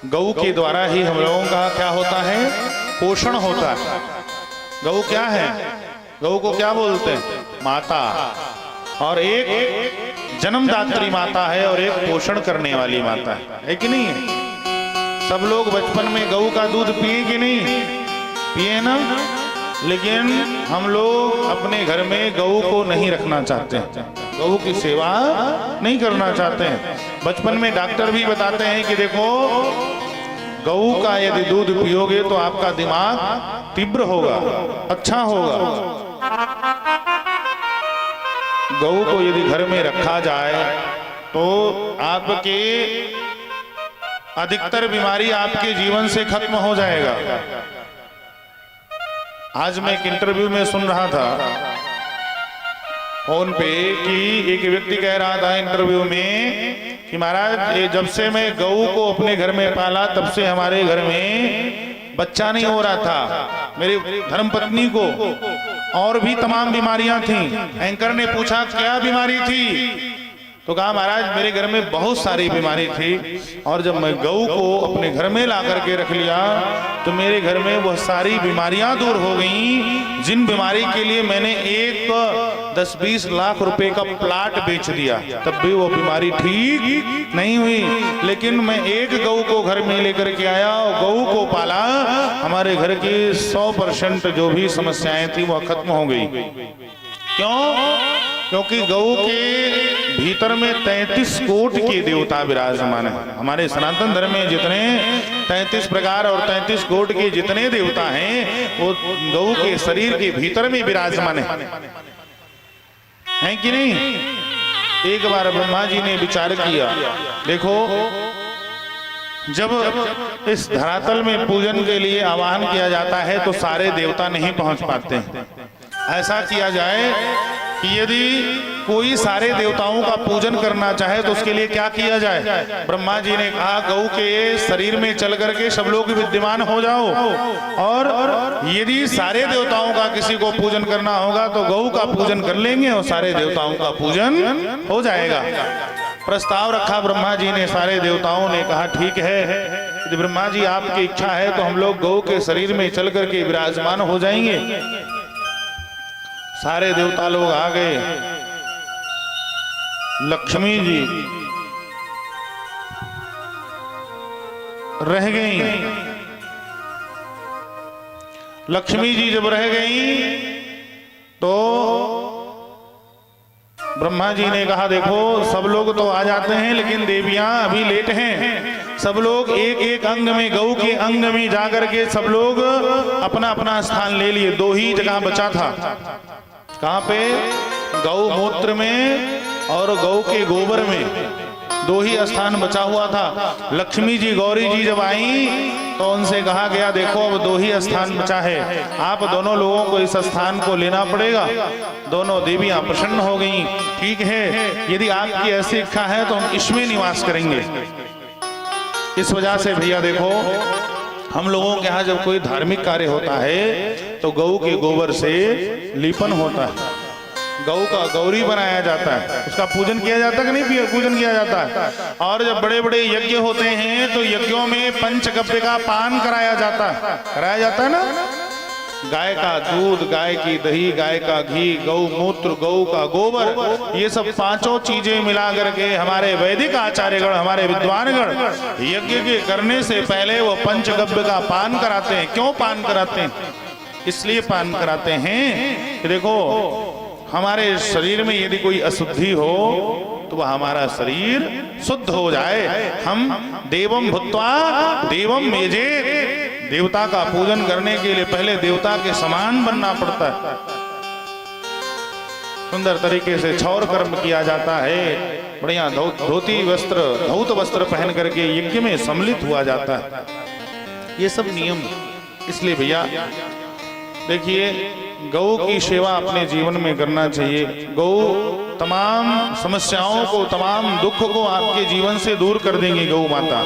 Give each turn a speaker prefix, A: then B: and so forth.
A: गऊ के द्वारा ही हम लोगों का क्या होता है, पोषण होता है। गऊ क्या है, गऊ को क्या बोलते हैं, माता। और एक जन्मदात्री माता है और एक पोषण करने वाली माता है कि नहीं है? सब लोग बचपन में गऊ का दूध पिए कि नहीं पिए ना, लेकिन हम लोग अपने घर में गऊ को नहीं रखना चाहते हैं, गऊ की सेवा नहीं करना चाहते हैं। बचपन में डॉक्टर भी बताते हैं कि देखो गऊ का यदि दूध पियोगे तो आपका दिमाग तीव्र होगा, अच्छा होगा। गऊ को यदि घर में रखा जाए तो आपके अधिकतर बीमारी आपके जीवन से खत्म हो जाएगा। आज मैं एक इंटरव्यू में सुन रहा था फोन पे कि एक व्यक्ति कह रहा था इंटरव्यू में कि महाराज जब से मैं गऊ को अपने घर में पाला तब से हमारे घर में बच्चा नहीं हो रहा था। मेरी धर्मपत्नी को और भी तमाम बीमारियां थीं। एंकर ने पूछा क्या बीमारी थी, तो कहा महाराज मेरे घर में बहुत सारी बीमारी थी और जब मैं गऊ को अपने घर में ला करके रख लिया तो मेरे घर में वह सारी बीमारियां दूर हो गईं, जिन बीमारी के लिए मैंने एक 10-20 लाख रुपए का प्लाट बेच दिया तब भी वो बीमारी ठीक नहीं हुई। लेकिन मैं एक गऊ को घर में लेकर के आया और गऊ को पाला, हमारे घर की 100% जो भी समस्याएं थी वह खत्म हो गई। क्यों? क्योंकि गऊ के भीतर में 33 कोट के देवता विराजमान है। हमारे सनातन धर्म में जितने 33 प्रकार और 33 कोट के जितने देवता हैं वो गऊ के शरीर के भीतर में विराजमान है कि नहीं? एक बार ब्रह्मा जी ने विचार किया, देखो जब इस धरातल में पूजन के लिए आह्वान किया जाता है तो सारे देवता नहीं पहुंच पाते हैं। ऐसा किया जाए कि यदि कोई सारे देवताओं का पूजन करना चाहे तो उसके लिए क्या किया जाए? ब्रह्मा जी ने कहा गऊ के शरीर में चल करके सब लोग विद्यमान हो जाओ और यदि सारे देवताओं का किसी को पूजन करना होगा तो गऊ का पूजन कर लेंगे और सारे देवताओं का पूजन हो जाएगा। प्रस्ताव रखा ब्रह्मा जी ने, सारे देवताओं ने कहा ठीक है, यदि ब्रह्मा जी आपकी इच्छा है तो हम लोग गऊ के शरीर में चल करके विराजमान हो जाएंगे। सारे देवता लोग आ गए। लक्ष्मी जी रह गई। लक्ष्मी जी जब रह गई तो ब्रह्मा जी ने कहा देखो सब लोग तो आ जाते हैं लेकिन देवियां अभी लेट हैं। सब लोग एक एक अंग में, गऊ के अंग में जाकर के सब लोग अपना अपना स्थान ले लिए। 2 ही जगह बचा था। कहाँ पे? गौ मूत्र में और गौ के गोबर में 2 ही स्थान बचा हुआ था। लक्ष्मी जी गौरी जी जब आई तो उनसे कहा गया देखो अब 2 ही स्थान बचा है, आप दोनों लोगों को इस स्थान को लेना पड़ेगा। दोनों देवियां प्रसन्न हो गईं। ठीक है, यदि आपकी ऐसी इच्छा है तो हम इसमें निवास करेंगे। इस वजह से भैया देखो हम लोगों के यहाँ जब कोई धार्मिक कार्य होता है तो गऊ के गोबर से लीपन होता है, गऊ का गौरी बनाया जाता है, उसका पूजन किया जाता है कि नहीं पूजन किया जाता है। और जब बड़े बड़े यज्ञ होते हैं तो यज्ञों में पंचगव्य का पान कराया जाता है ना। गाय का दूध, गाय की दही, गाय का घी, गौ मूत्र, गौ का गोबर, ये सब 5 चीजें मिला करके हमारे वैदिक आचार्यगण, हमारे विद्वानगण यज्ञ के करने से पहले वो पंचगव्य का पान कराते हैं। क्यों पान कराते हैं? इसलिए पान कराते हैं कि देखो हमारे शरीर में यदि कोई अशुद्धि हो तो वह हमारा शरीर शुद्ध हो जाए। हम देवम भूत्वा देवम मेजे, देवता का पूजन करने के लिए पहले देवता के समान बनना पड़ता है। सुंदर तरीके से क्षौर कर्म किया जाता है, बढ़िया धोती वस्त्र, धौत वस्त्र पहन करके यज्ञ में सम्मिलित हुआ जाता है। ये सब नियम। इसलिए भैया देखिए गौ की सेवा अपने जीवन में करना चाहिए। गौ तमाम समस्याओं को, तमाम दुख को आपके जीवन से दूर कर देंगी। गौ माता